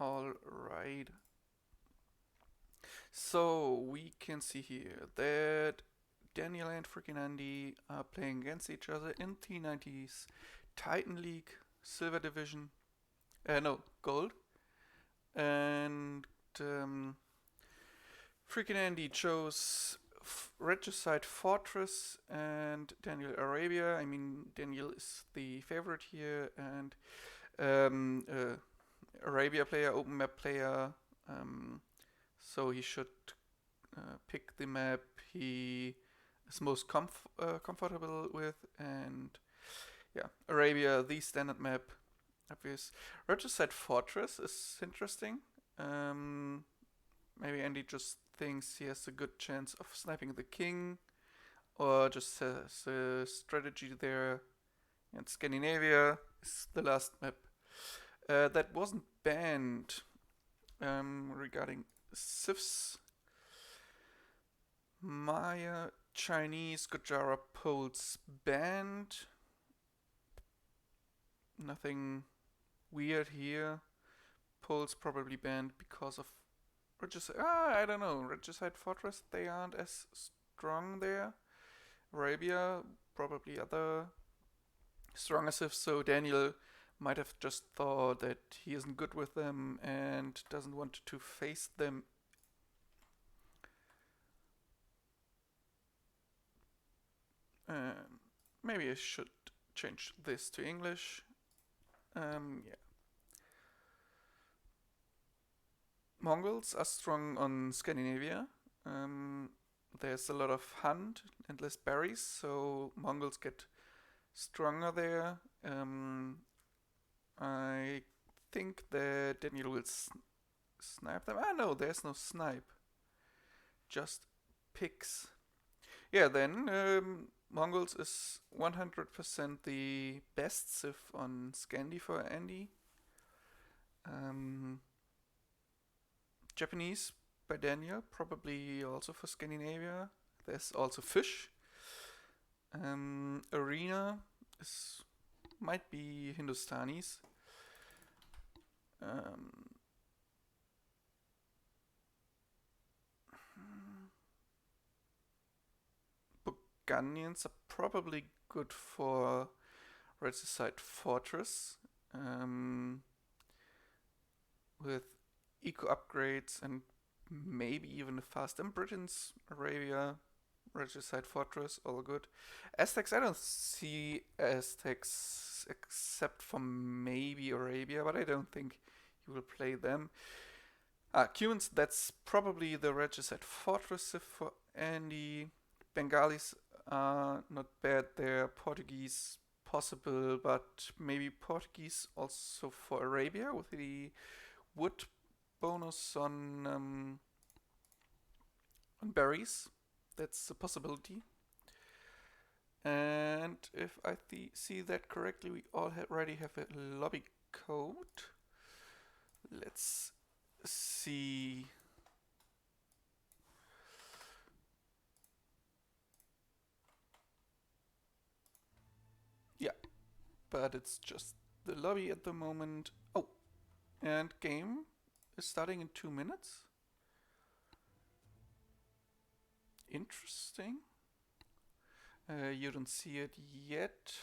Alright. So we can see here that Daniel and FreakinAndy are playing against each other in T90s, Titan League, Silver Division, no, Gold. And um, FreakinAndy chose Regicide Fortress and Daniel Arabia. I mean, Daniel is the favorite here, and Arabia player, open map player. Um, so he should pick the map he is most comfortable with, and yeah, Arabia, the standard map, obvious. Regicide Fortress is interesting. Um, Maybe Andy just thinks he has a good chance of sniping the king, or just has a strategy there. And Scandinavia is the last map that wasn't banned regarding civs. Maya, Chinese, Gujarat, Poles banned. Nothing weird here. Poles probably banned because of Regicide. I don't know. Regicide Fortress, they aren't as strong there. Arabia, probably other stronger civs. So Daniel might have just thought that he isn't good with them and doesn't want to face them. Um, Maybe I should change this to English. Yeah. Mongols are strong on Scandinavia. Um, there's a lot of hunt and less berries, so Mongols get stronger there. I think that Daniel will snipe them. Ah, no, there's no snipe, just picks. Yeah, then Mongols is 100% the best civ on Scandi for Andy. Um, Japanese by Daniel, probably also for Scandinavia. There's also fish. Arena is might be Hindustanis. Um, Burgundians are probably good for Regicide Fortress with eco upgrades and maybe even a fast. And Britons, Arabia, Regicide Fortress, all good. Aztecs, I don't see Aztecs except for maybe Arabia, but I don't think you will play them. Cumans, that's probably the Regicide Fortress for Andy. Bengalis are not bad there. Portuguese, possible, but maybe Portuguese also for Arabia with the wood bonus on berries. That's a possibility. And if I see that correctly, we already have a lobby code. Let's see. Yeah, but it's just the lobby at the moment. Oh, and game is starting in 2 minutes. Interesting. You don't see it yet.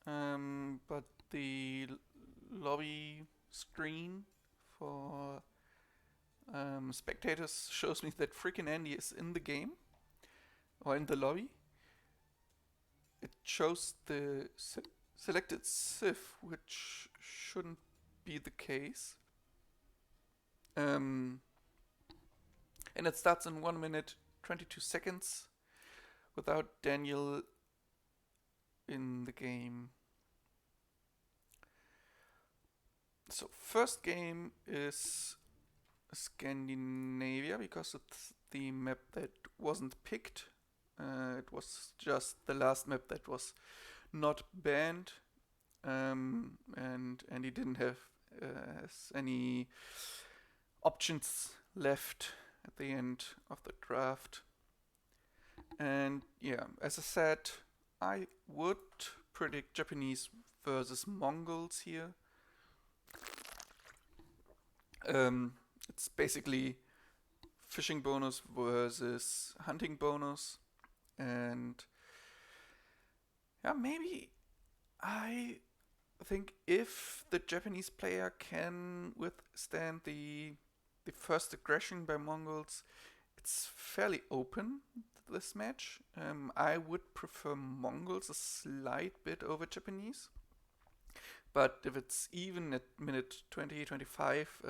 But the lobby screen for spectators shows me that FreakinAndy is in the game or in the lobby. It shows the selected civ, which shouldn't be the case. And it starts in 1 minute 22 seconds without Daniel in the game. So first game is Scandinavia because it's the map that wasn't picked. It was just the last map that was not banned, and he didn't have any options left at the end of the draft. And yeah, as I said, I would predict Japanese versus Mongols here. It's basically fishing bonus versus hunting bonus, and yeah, maybe I think if the Japanese player can withstand the first aggression by Mongols, it's fairly open, this match. I would prefer Mongols a slight bit over Japanese, but if it's even at minute 20, 25,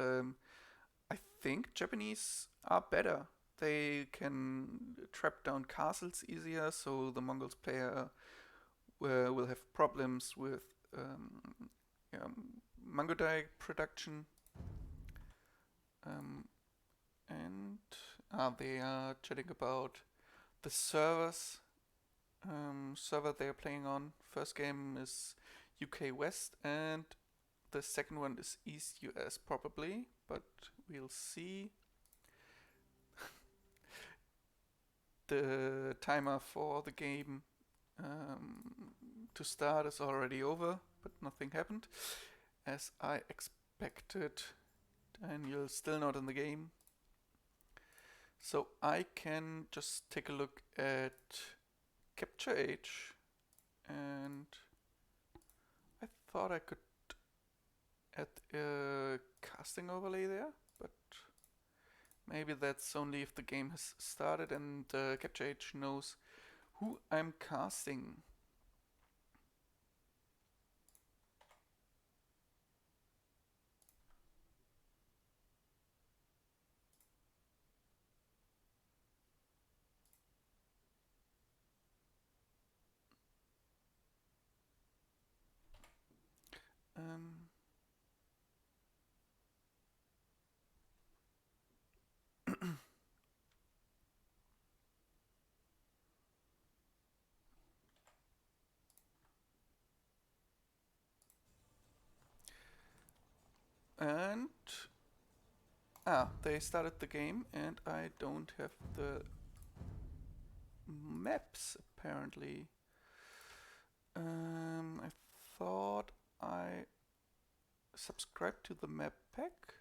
I think Japanese are better. They can trap down castles easier, so the Mongols player will have problems with yeah, mango dye production. Um, and they are chatting about the server they're playing on. First game is UK West, and the second one is East US probably, but we'll see. The timer for the game to start is already over, but nothing happened. As I expected, Daniel's still not in the game. So I can just take a look at capture age, and I thought I could add a casting overlay there, but maybe that's only if the game has started and capture age knows who I'm casting. Um, and they started the game, and I don't have the maps apparently. I thought I subscribed to the map pack.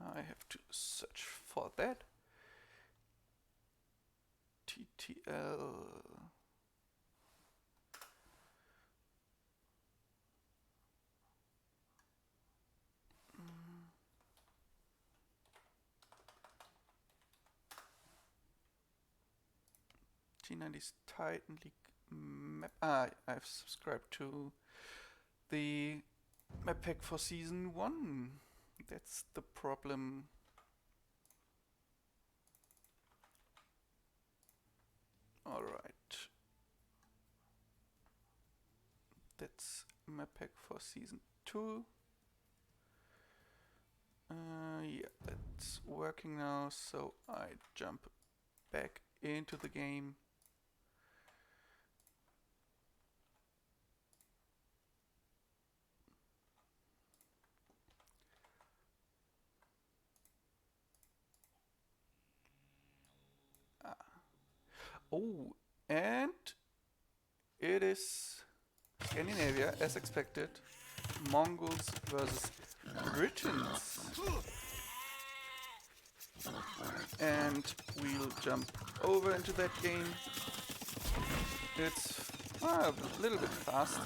I have to search for that. TTL. T90s Titan League map. I've subscribed to the map pack for season 1. That's the problem. Alright. That's map pack for season 2. Yeah, it's working now, so I jump back into the game. Oh, and it is Scandinavia, as expected. Mongols versus Britons. And we'll jump over into that game. It's a little bit fast.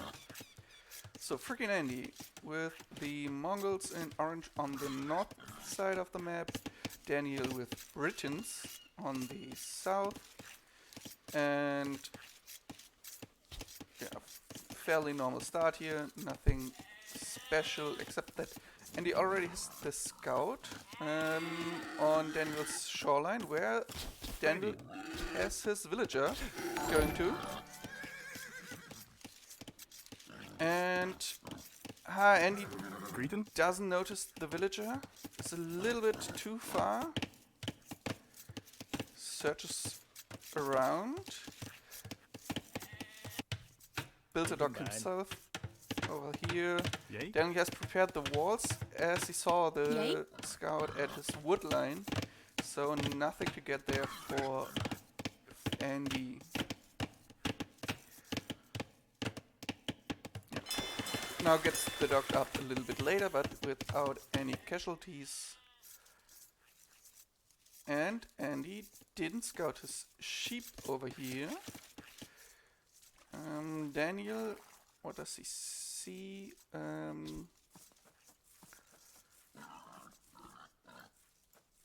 So FreakinAndy with the Mongols in orange on the north side of the map, Daniel with Britons on the south, and yeah, fairly normal start here, nothing special except that Andy already has the scout on Daniel's shoreline, where Daniel has his villager going to. And Andy doesn't notice the villager. It's a little bit too far. Searches around. Builds a dock himself over here. Yay. Daniel has prepared the walls as he saw the scout at his wood line. So nothing to get there for Andy. now gets the dock up a little bit later, but without any casualties. And Andy didn't scout his sheep over here. Daniel, what does he see?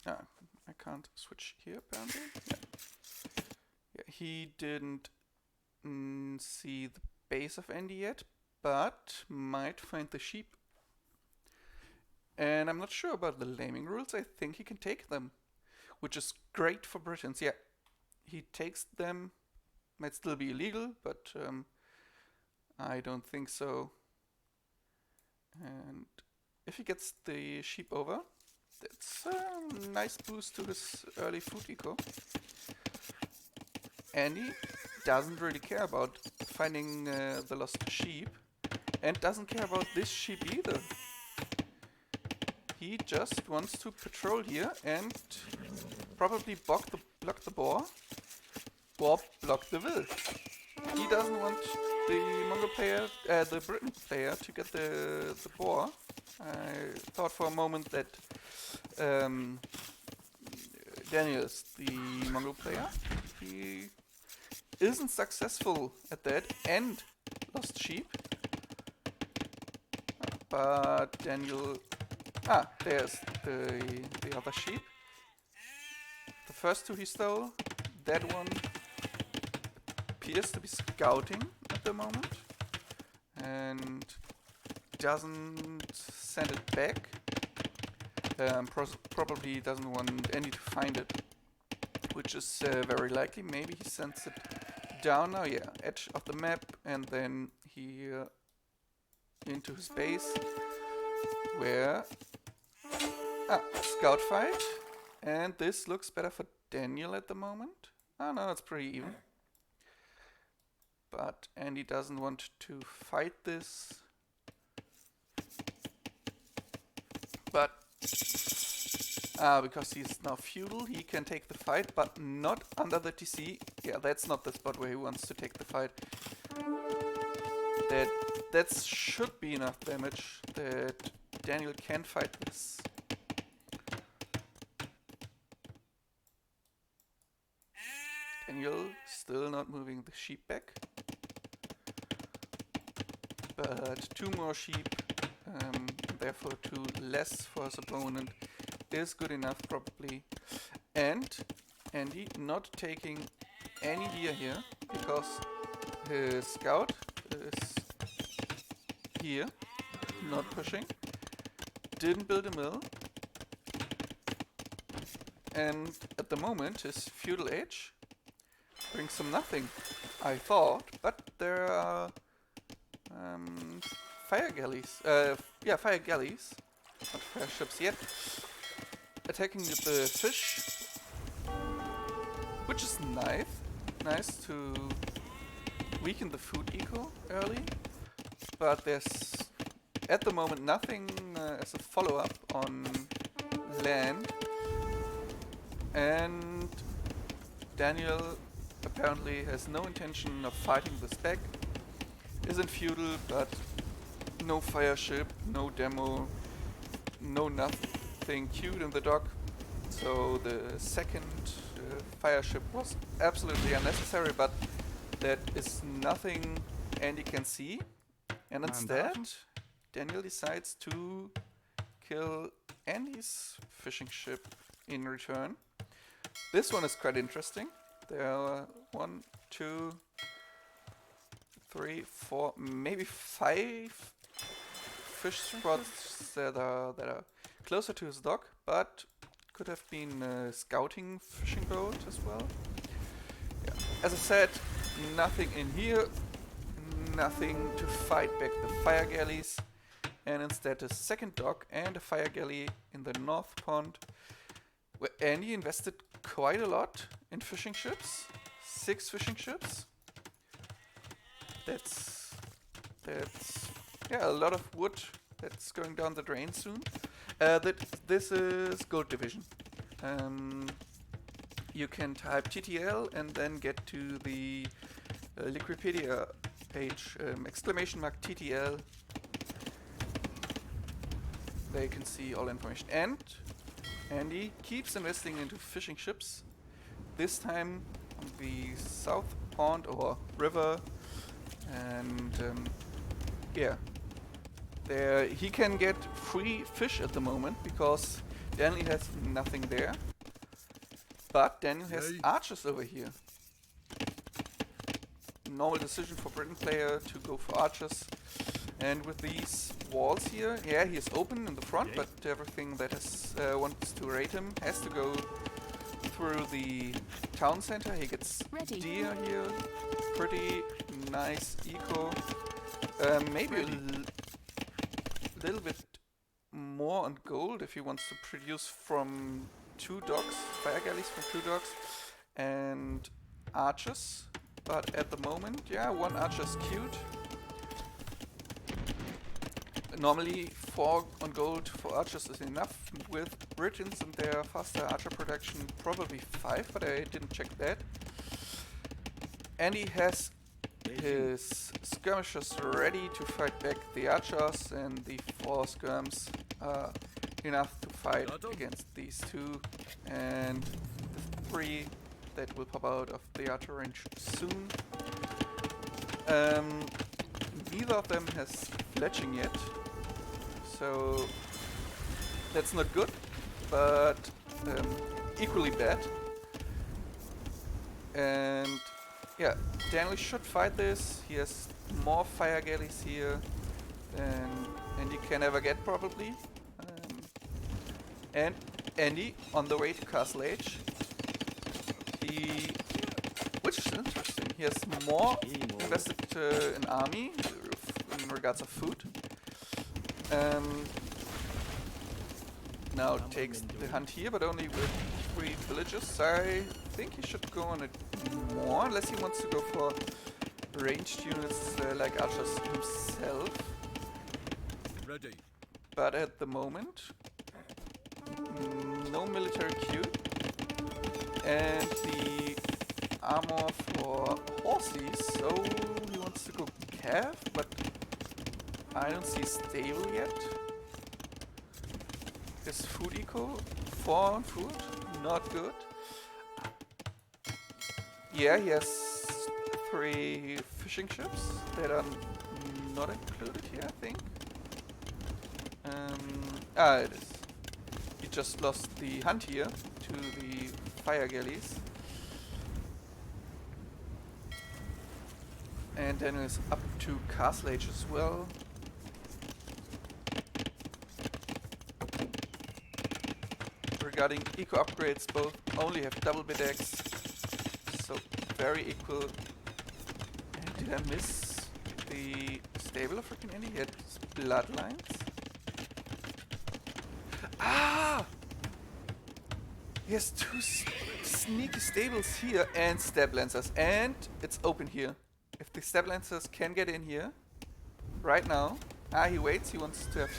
I can't switch here apparently. Yeah, he didn't see the base of Andy yet, but might find the sheep. And I'm not sure about the laming rules. I think he can take them, which is great for Britons. Yeah, he takes them. Might still be illegal, but I don't think so. And if he gets the sheep over, that's a nice boost to his early food eco. Andy doesn't really care about finding the lost sheep, and doesn't care about this sheep either. He just wants to patrol here and probably block the boar, or block the will. He doesn't want the Mongol player, the Briton player, to get the boar. I thought for a moment that Daniel is the Mongol player. He isn't successful at that and lost sheep. But Daniel... there's the other sheep. The first two he stole. That one appears to be scouting at the moment. And doesn't send it back. Probably doesn't want Andy to find it. Which is very likely. Maybe he sends it down now. Yeah, edge of the map. And then here into his base. Where... scout fight. And this looks better for Daniel at the moment. Oh no, it's pretty even. But Andy doesn't want to fight this. But because he's now feudal, he can take the fight, but not under the TC. Yeah, that's not the spot where he wants to take the fight. That should be enough damage that Daniel can fight this. Daniel still not moving the sheep back. But two more sheep, therefore two less for his opponent, is good enough probably. And Andy not taking any deer here because his scout is here, not pushing. Didn't build a mill. And at the moment his feudal age brings him nothing, I thought, but there are fire galleys. Fire galleys, not fire ships yet, attacking the fish, which is nice to weaken the food eco early, but there's at the moment nothing as a follow-up on land, and Daniel apparently has no intention of fighting this back. Isn't feudal, but no fire ship, no demo, no nothing queued in the dock. So the second fire ship was absolutely unnecessary, but that is nothing Andy can see. And instead, Daniel decides to kill Andy's fishing ship in return. This one is quite interesting. There are 1, 2, 3, 4, maybe 5 fish spots that are closer to his dock, but could have been a scouting fishing boat as well. Yeah. As I said, nothing in here, nothing to fight back the fire galleys, and instead a second dock and a fire galley in the north pond, where Andy invested quite a lot in fishing ships. 6 fishing ships. That's a lot of wood that's going down the drain soon. This is Gold Division. You can type TTL and then get to the Liquipedia page, !TTL, they can see all information. And Andy keeps investing into fishing ships. This time on the south pond or river, and yeah, there he can get free fish at the moment because Daniel has nothing there. But Daniel has archers over here. Normal decision for Britain player to go for archers. And with these walls here, yeah, he is open in the front, but everything that is, wants to raid him has to go through the town center. He gets deer here, pretty nice eco. Maybe a little bit more on gold if he wants to produce from 2 docks, fire galleys from 2 docks, and archers. But at the moment, yeah, 1 archer is queued. Normally 4 on gold for archers is enough. With Britons and their faster archer production, probably 5, but I didn't check that. And he has his skirmishers ready to fight back the archers, and the 4 skirms are enough to fight against these 2, and the 3 that will pop out of the archer range soon. Neither of them has fletching yet, so that's not good, but equally bad. And yeah, Daniel should fight this. He has more fire galleys here than he can ever get, probably. And Andy on the way to Castle Age. Which is interesting. He has more invested in army in regards of food. Now takes the hunt here, but only with 3 villages. I think he should go on it more, unless he wants to go for ranged units like archers himself. Ready. But at the moment, no military queue, and the armor for horses, so he wants to go calf, but I don't see stable yet. His food eco, 4 on food, not good. Yeah, he has 3 fishing ships that are not included here, I think. It is. He just lost the hunt here to the fire galleys. And then is up to Castle Age as well. Regarding eco upgrades, both only have double bidecks, so very equal. And did I miss the stable of FreakinAndy? He had bloodlines. Ah! He has 2 sneaky stables here and stab lancers, and it's open here. If the stab lancers can get in here right now, he waits. He wants to have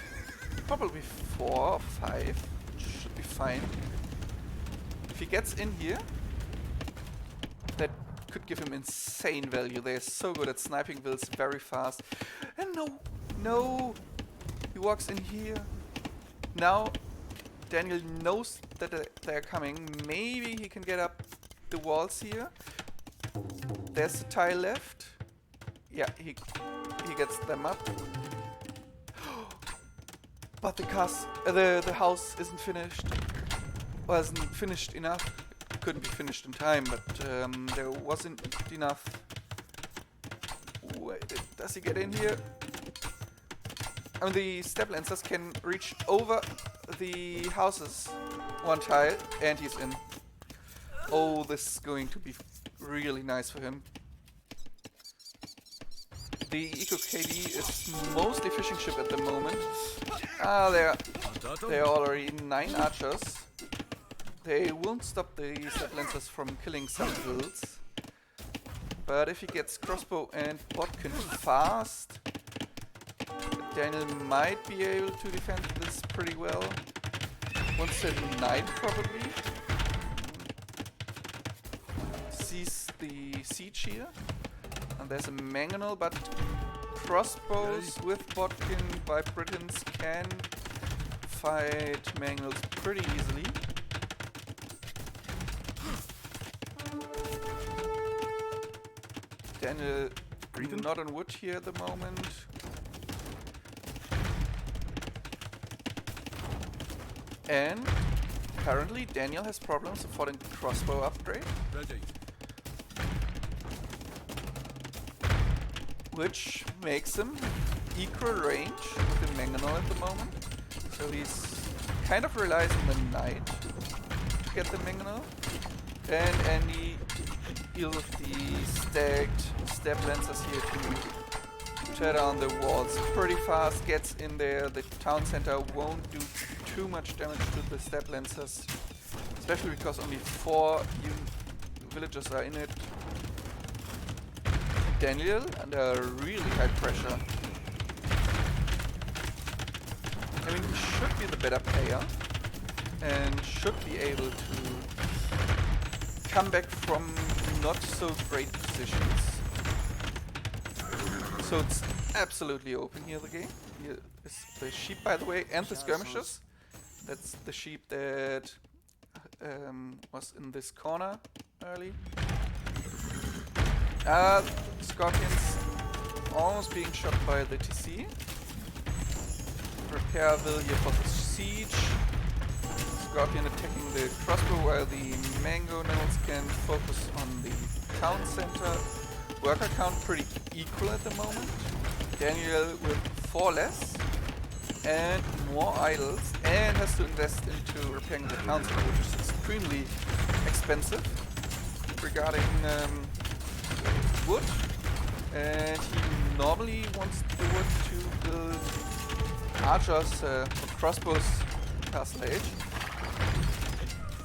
probably 4 or 5. Should be fine. If he gets in here, that could give him insane value. They're so good at sniping vills very fast. And no, he walks in here. Now Daniel knows that they're coming. Maybe he can get up the walls here. There's a tile left. Yeah, he gets them up. But the house isn't finished. Wasn't finished enough. Couldn't be finished in time, but there wasn't enough. Wait, does he get in here? I mean, the step lancers can reach over the houses 1 tile, and he's in. Oh, this is going to be really nice for him. The Eco KD is mostly fishing ship at the moment. There are already 9 archers. They won't stop the step lancers from killing some vills. But if he gets crossbow and bodkin fast, Daniel might be able to defend this pretty well. Wants a knight probably. Sees the siege here. And there's a mangonel, but crossbows with bodkin by Britons can fight Mangles pretty easily. Daniel not on wood here at the moment. And apparently Daniel has problems affording the crossbow upgrade. Ready. Which makes him equal range with the Mangonel at the moment. So he's kind of relies on the knight to get the Mangonel. And Andy deals with the stacked step lancers here to tear down the walls pretty fast, gets in there. The town center won't do too much damage to the step lancers, especially because only 4 villagers are in it. Daniel under really high pressure. I mean, he should be the better player and should be able to come back from not so great positions. So it's absolutely open here, the game. Here is the sheep, by the way, and the skirmishers. That's the sheep that was in this corner early. Scorpions almost being shot by the TC. Repair will here for the siege. Scorpion attacking the crossbow while the Mangonels can focus on the town center. Worker count pretty equal at the moment. Daniel with 4 less and more idols, and has to invest into repairing the town center, which is extremely expensive regarding wood. And he normally wants the wood to build archers or crossbows Castle Age.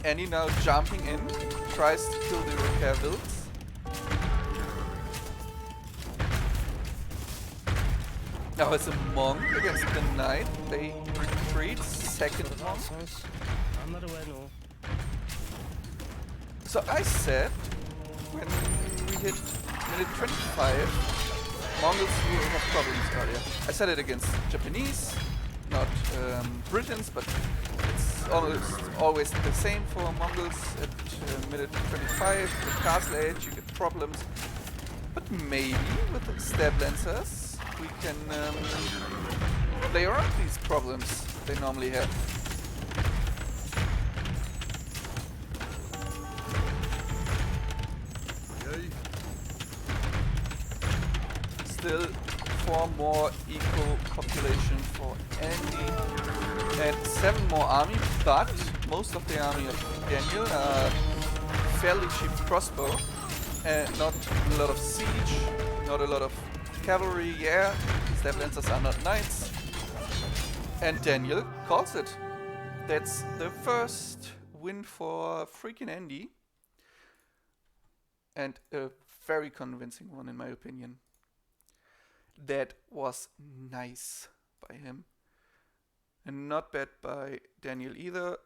Andy now jumping in, tries to kill the repair builds. Now it's a monk against the knight. They retreat, second monk. I'm not aware, no. So I said, when we hit minute 25, Mongols will have problems earlier. I said it against Japanese, not Britons, but it's always the same for Mongols. At minute 25, with Castle Age, you get problems. But maybe with the stab lancers, we can play around these problems they normally have. Still 4 more equal population for Andy and 7 more army, but most of the army of Daniel are fairly cheap crossbow and not a lot of siege, not a lot of cavalry. Yeah, step lancers are not knights, and Daniel calls it. That's the first win for FreakinAndy, and a very convincing one in my opinion. That was nice by him. And not bad by Daniel either.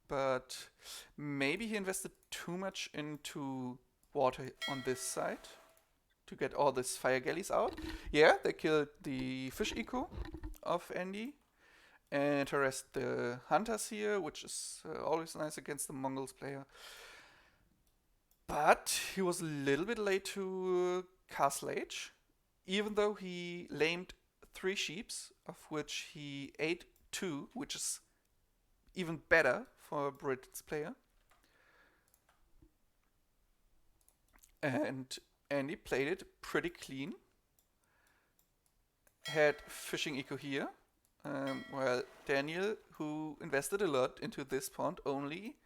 But maybe he invested too much into water on this side to get all these fire galleys out. Yeah, they killed the fish eco of Andy and harassed the hunters here, which is always nice against the Mongols player. But he was a little bit late to Castle Age. Even though he lamed 3 sheeps, of which he ate 2, which is even better for a British player. And Andy played it pretty clean. Had fishing eco here, while Daniel, who invested a lot into this pond, only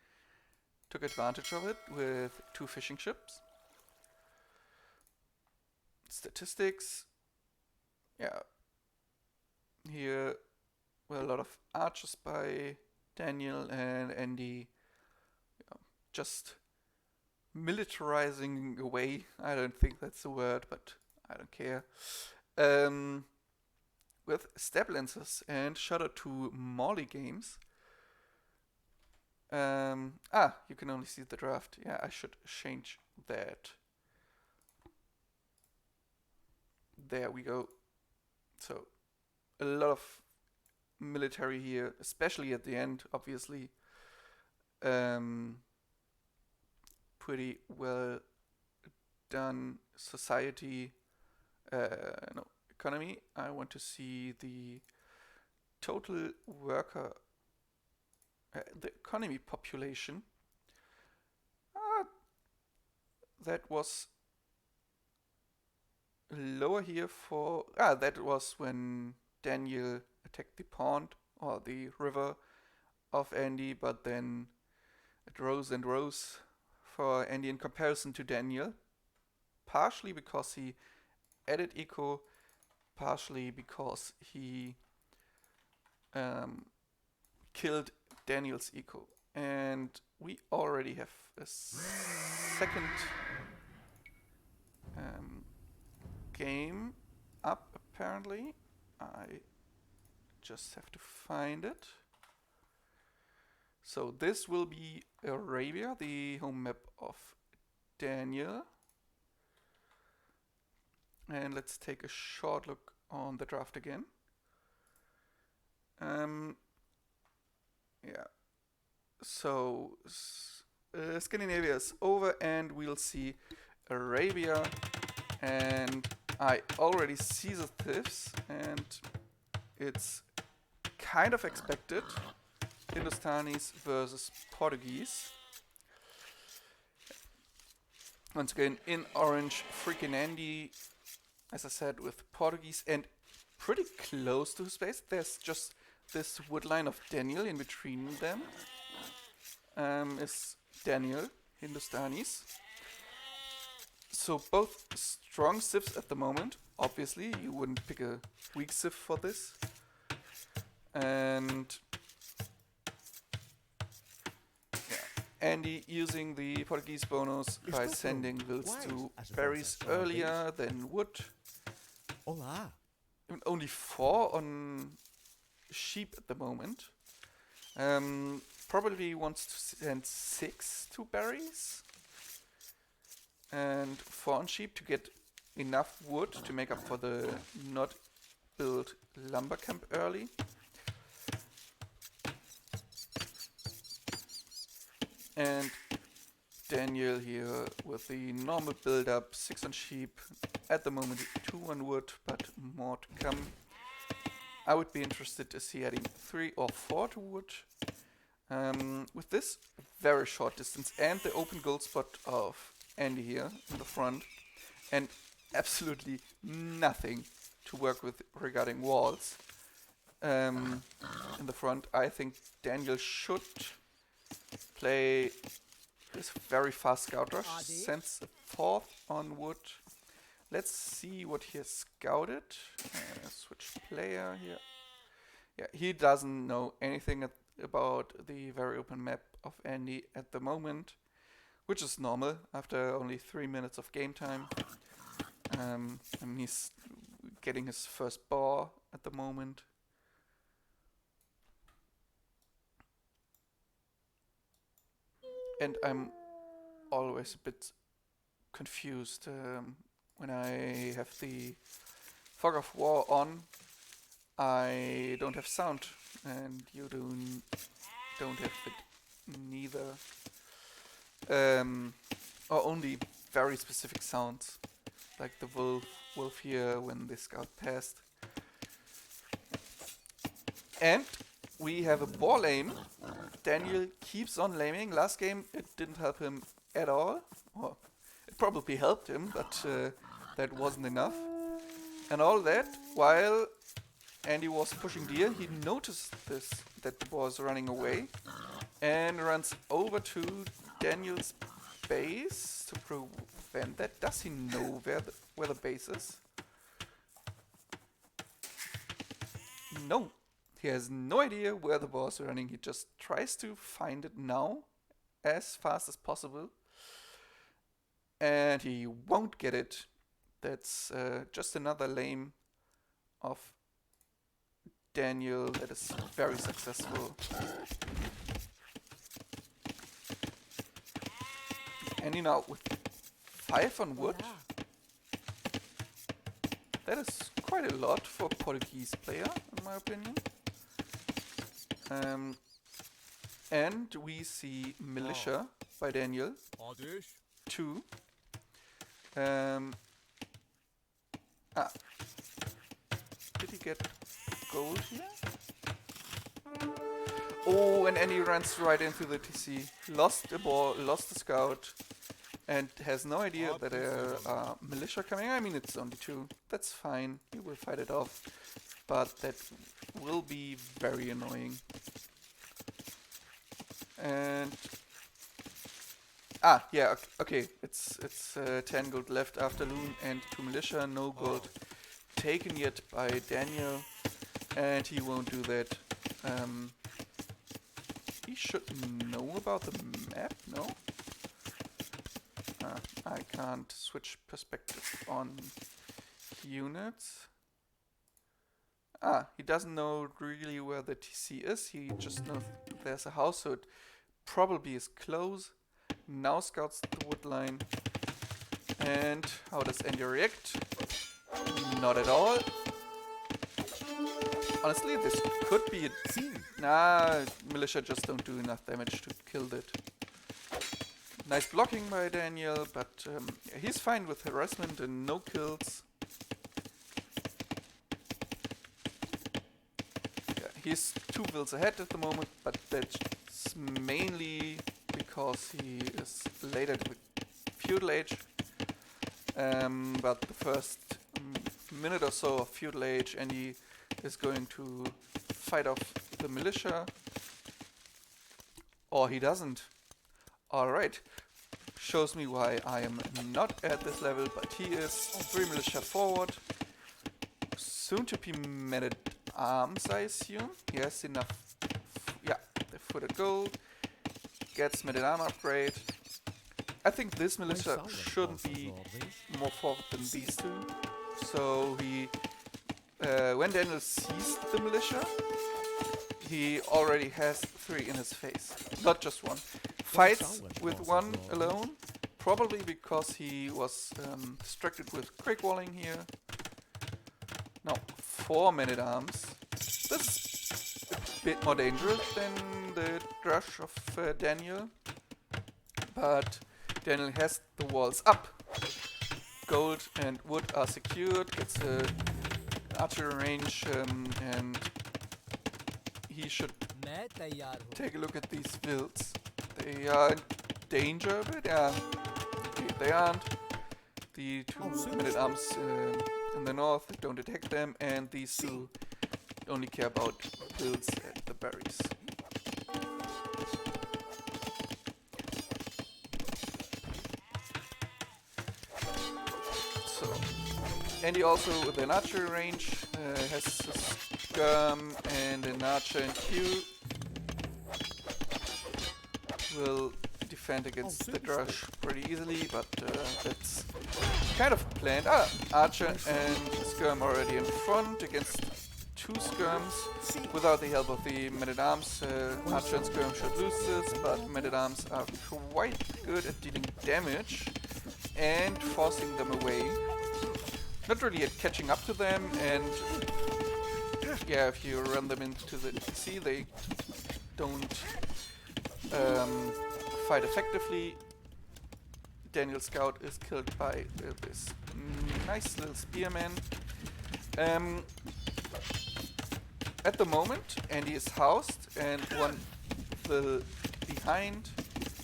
took advantage of it with 2 fishing ships. Statistics, yeah, here were a lot of archers by Daniel and Andy, just militarizing away. I don't think that's the word, but I don't care. With step lancers, and shout out to Molly Games. You can only see the draft. Yeah, I should change that. There we go. So, a lot of military here, especially at the end, obviously. Pretty well done society, no, economy. I want to see the total worker, the economy population. That was lower here for, that was when Daniel attacked the pond or the river of Andy, but then it rose and rose for Andy in comparison to Daniel, partially because he added eco, partially because he killed Daniel's eco. And we already have a second game up, apparently. I just have to find it. So this will be Arabia, the home map of Daniel. And let's take a short look on the draft again. Yeah. So Scandinavia is over and we'll see Arabia, and I already see the thieves and it's kind of expected. Hindustanis versus Portuguese. Once again in orange, FreakinAndy, as I said, with Portuguese, and pretty close to his base. There's just this wood line of Daniel in between them. Is Daniel, Hindustanis. So both strong civs at the moment. Obviously, you wouldn't pick a weak civ for this. And Andy using the Portuguese bonus by sending wills to berries earlier than wood. Hola. Only 4 on sheep at the moment. Probably wants to send 6 to berries. And 4 on sheep to get enough wood to make up for the not built lumber camp early. And Daniel here with the normal build up, 6 on sheep, at the moment 2 on wood, but more to come. I would be interested to see adding 3 or 4 to wood. With this very short distance and the open gold spot of Andy here in the front, and absolutely nothing to work with regarding walls in the front, I think Daniel should play this very fast scout rush, sends a 4th on wood. Let's see what he has scouted. Switch player here. Yeah, he doesn't know anything about the very open map of Andy at the moment, which is normal after only 3 minutes of game time. And he's getting his first boar at the moment. And I'm always a bit confused when I have the fog of war on. I don't have sound, and you don't have it neither. Or only very specific sounds, like the wolf here when the scout passed. And we have a boar lame. Daniel keeps on laming. Last game it didn't help him at all. Well, it probably helped him, but that wasn't enough. And all that while Andy was pushing deer, he noticed that the boar was running away and runs over to Daniel's base to prevent that. Does he know where the base is? No. He has no idea where the boar is running. He just tries to find it now as fast as possible. And he won't get it. That's just another lame of Daniel that is very successful. And you know, with 5 on wood, that is quite a lot for a Portuguese player, in my opinion. And we see Militia by Daniel. Adish. 2. Did he get gold here? Oh, and Andy runs right into the TC. Lost the ball, lost the scout, and has no idea that there are militia coming. I mean, it's only 2. That's fine. He will fight it off. But that will be very annoying. And yeah, okay. It's 10 gold left after Loon and 2 militia. No gold taken yet by Daniel, and he won't do that. He should know about the map, no? I can't switch perspective on units. He doesn't know really where the TC is. He just knows there's a house, so it probably is close. Now scouts the wood line. And how does Andy react? Not at all. Honestly, this could be a... Nah, militia just don't do enough damage to kill that. Nice blocking by Daniel, but he's fine with harassment and no kills. Yeah, he's 2 vills ahead at the moment, but that's mainly because he is later to the feudal age. But the first minute or so of feudal age, and he is going to fight off the militia. Or he doesn't. Alright. Shows me why I am not at this level, but he is 3 militia forward. Soon to be men at arms, I assume. He has enough. Yeah, the footed gold. Gets men at arm upgrade. I think this militia shouldn't be more forward than these 2. So he, when Daniel sees the militia, he already has 3 in his face, not just 1. Fights with 1 alone, probably because he was distracted with quick walling here. No, 4 men at arms. This is a bit more dangerous than the rush of Daniel, but Daniel has the walls up. Gold and wood are secured, gets a archery range, and he should take a look at these builds. They are in danger, but yeah, okay, they aren't. The 2 men-at-arms in the north don't attack them, and these 2 only care about builds at the berries. So, Andy also with an archery range has a skirm and an archer in Q. Will defend against the drush pretty easily, but that's kind of planned. Archer and skirm already in front against 2 skirms. Without the help of the men-at-arms, Archer and skirm should lose this, but men-at-arms are quite good at dealing damage and forcing them away. Not really at catching up to them, and yeah, if you run them into the TC, they don't fight effectively. Daniel Scout is killed by this nice little spearman. At the moment, Andy is housed and 1 will behind,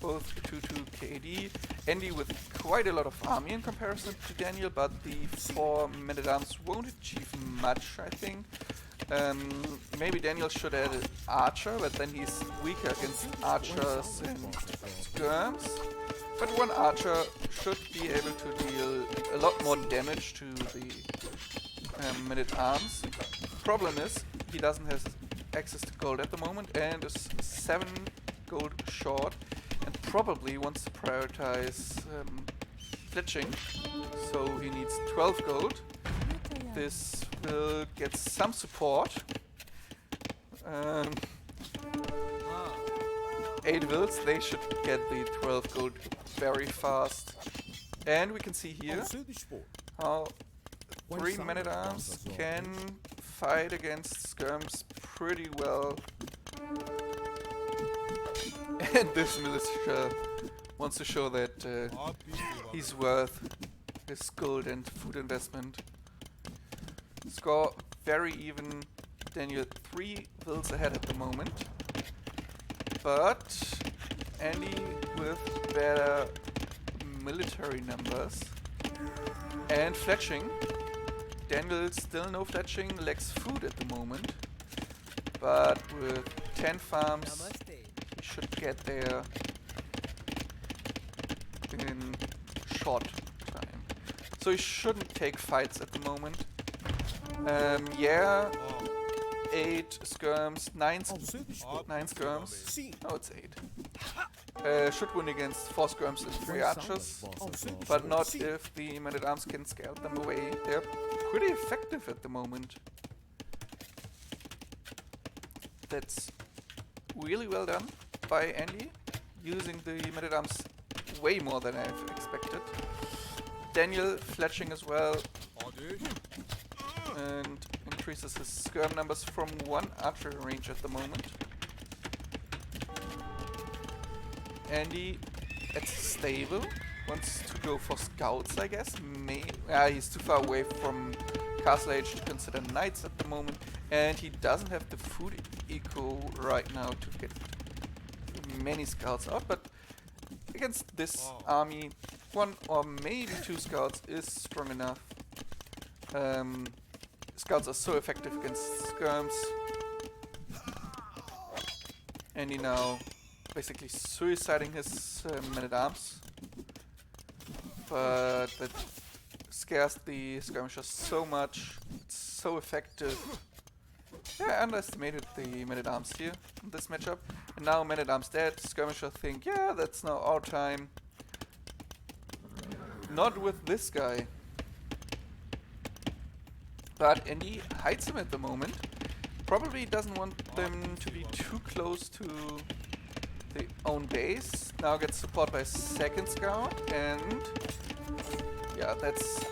both 2-2 KD. Andy with quite a lot of army in comparison to Daniel, but the 4 men-at-arms won't achieve much, I think. Maybe Daniel should add an archer, but then he's weaker against archers and skirms. But 1 archer should be able to deal a lot more damage to the men-at-arms. Problem is, he doesn't have access to gold at the moment and is 7 gold short, and probably wants to prioritize glitching, so he needs 12 gold. This will get some support. 8 vills, they should get the 12 gold very fast. And we can see here how 3 men-at-arms can fight against skirms pretty well. And this militia wants to show that he's worth his gold and food investment. Score very even. Daniel 3 vills ahead at the moment. But Andy with better military numbers. And fletching. Daniel still no fletching, lacks food at the moment. But with 10 farms, he should get there in short time. So he shouldn't take fights at the moment. Yeah, 8 skirms, 9 skirms. No, it's 8. Should win against 4 skirms and 3 archers, but not if the men-at-arms can scale them away. They're pretty effective at the moment. That's really well done by Andy, using the men-at-arms way more than I've expected. Daniel fletching as well, and increases his skirm numbers from 1 archery range at the moment. Andy at stable, wants to go for scouts, I guess. He's too far away from castle age to consider knights at the moment, and he doesn't have the food eco right now to get many scouts out, but against this army, 1 or maybe 2 scouts is strong enough. Scouts are so effective against skirms. And he now basically suiciding his men-at-arms. But that scares the skirmishers so much. It's so effective. Yeah, I underestimated the men-at-arms here in this matchup. And now men-at-arms dead. Skirmishers think, yeah, that's now our time. Not with this guy. But Andy hides him at the moment. Probably doesn't want them to be too close to the own base. Now gets support by second scout, and yeah, that's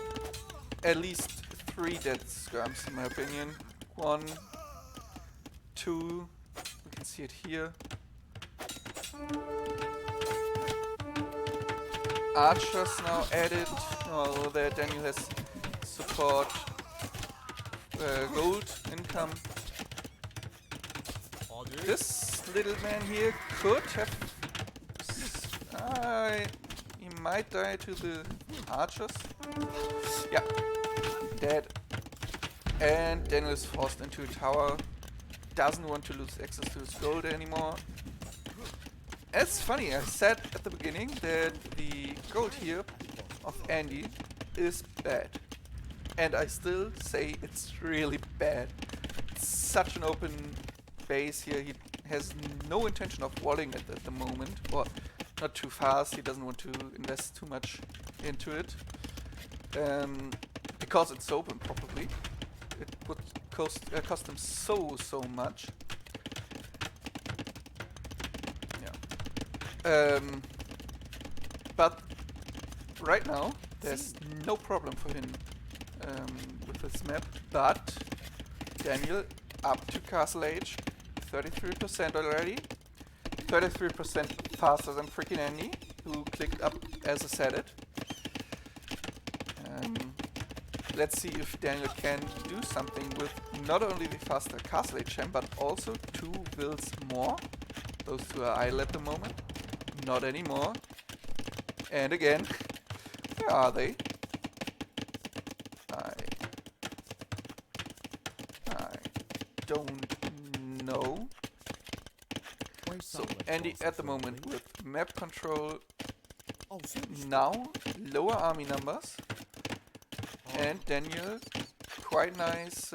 at least 3 dead skirms in my opinion. 1, 2, we can see it here. Archers now added, although Daniel has support. Gold income. This little man here could have... he might die to the archers. Yeah, dead. And Daniel is forced into a tower. Doesn't want to lose access to his gold anymore. It's funny, I said at the beginning that the gold here of Andy is bad. And I still say it's really bad. It's such an open base here. He has no intention of walling it at the moment. Or not too fast. He doesn't want to invest too much into it. Because it's open probably. It would cost him so much. Yeah. But right now there's no problem for him with this map, but Daniel up to castle age, 33% already, 33% faster than FreakinAndy, who clicked up as I said it. Let's see if Daniel can do something with not only the faster castle age champ, but also 2 vills more. Those 2 are idle at the moment. Not anymore. And again, where are they? I don't know. So Andy at the moment with map control, now lower army numbers, and Daniel quite nice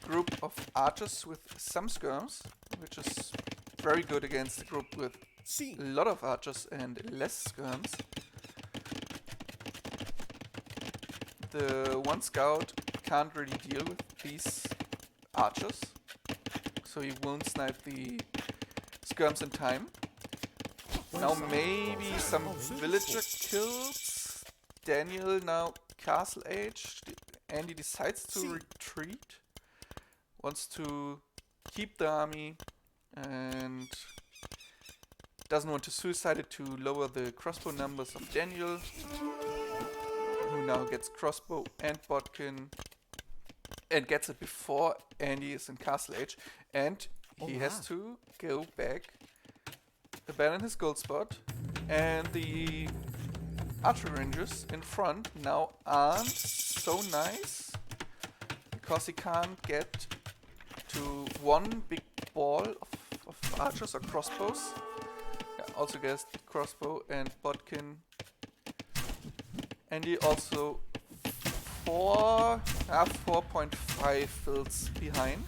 group of archers with some skirms, which is very good against a group with a lot of archers and less skirms. The 1 scout can't really deal with these archers, so he won't snipe the skirms in time. Now maybe some villager kills. Daniel now castle age. Andy decides to retreat. Wants to keep the army and doesn't want to suicide it to lower the crossbow numbers of Daniel, who now gets crossbow and bodkin, and gets it before Andy is in castle age, and he has to go back, abandon his gold spot, and the archer rangers in front now aren't so nice, because he can't get to one big ball of archers or crossbows. Yeah, also gets crossbow and bodkin. And he also 4.5 fills behind,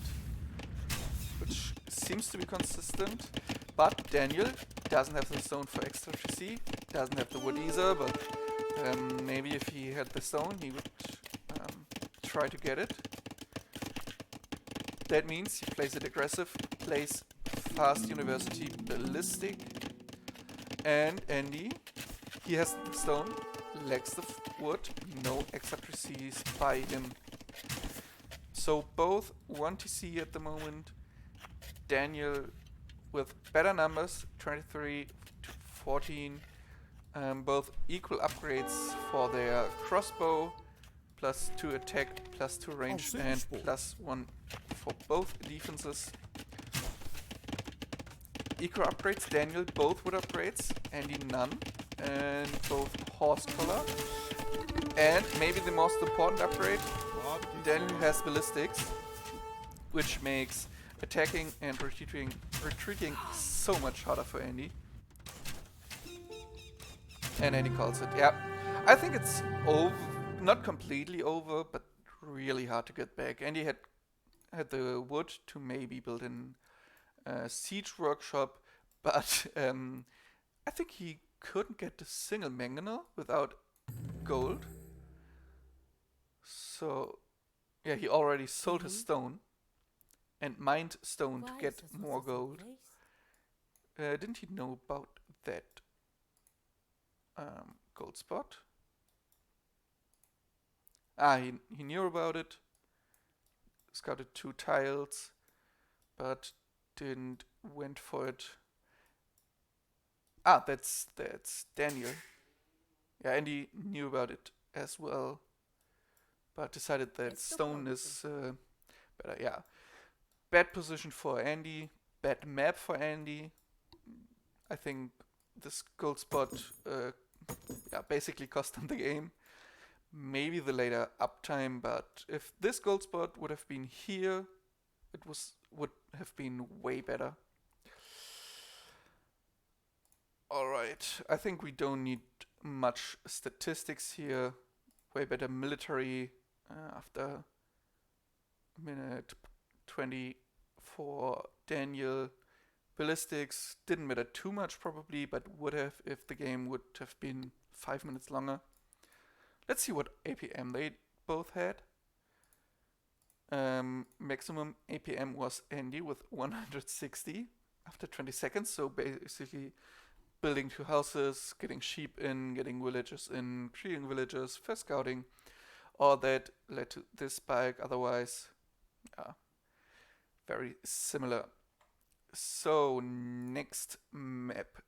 which seems to be consistent. But Daniel doesn't have the stone for extra TC, doesn't have the wood either, but maybe if he had the stone he would try to get it. That means he plays it aggressive, plays fast university ballistic, and Andy, he has the stone, lacks the wood, no extra TCs by him. So both 1 TC at the moment. Daniel with better numbers, 23 to 14, both equal upgrades for their crossbow, +2 attack, +2 range, and +1 for both defenses. Equal upgrades, Daniel both wood upgrades, Andy none, and both horse collar. And maybe the most important upgrade, Daniel has ballistics, which makes attacking and retreating so much harder for Andy. And Andy calls it. Yeah, I think it's over, not completely over, but really hard to get back. Andy had the wood to maybe build in a siege workshop, but I think he couldn't get the single mangonel without gold. So yeah, he already sold his stone and mined stone to get more gold. Didn't he know about that gold spot? He knew about it. Scouted 2 tiles, but didn't went for it. That's Daniel. Yeah, and he knew about it as well, but decided that stone is better. Yeah, bad position for Andy, bad map for Andy. I think this gold spot basically cost him the game. Maybe the later uptime, but if this gold spot would have been here, it would have been way better. Alright, I think we don't need much statistics here. Way better military after minute 20 for Daniel. Ballistics didn't matter too much probably, but would have if the game would have been 5 minutes longer. Let's see what APM they both had. Maximum APM was Andy with 160 after 20 seconds, so basically building 2 houses, getting sheep in, getting villagers in, creating villagers, first scouting. All that led to this spike, otherwise, very similar. So, next map.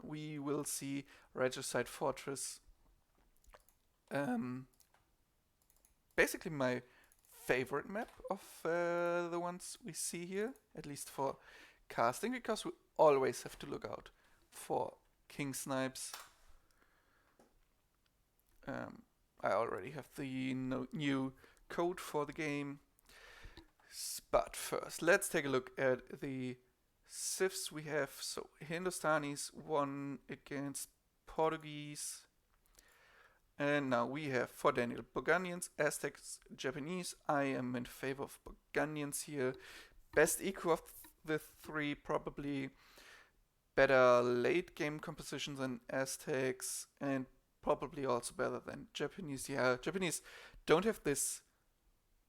We will see Regicide Fortress. Basically my favorite map of the ones we see here, at least for casting, because we always have to look out for king snipes. I already have the new code for the game, but first let's take a look at the civs we have. So Hindustanis won against Portuguese. And now we have for Daniel Burgundians, Aztecs, Japanese. I am in favor of Burgundians here. Best eco of the 3, probably better late game composition than Aztecs, and probably also better than Japanese. Yeah, Japanese don't have this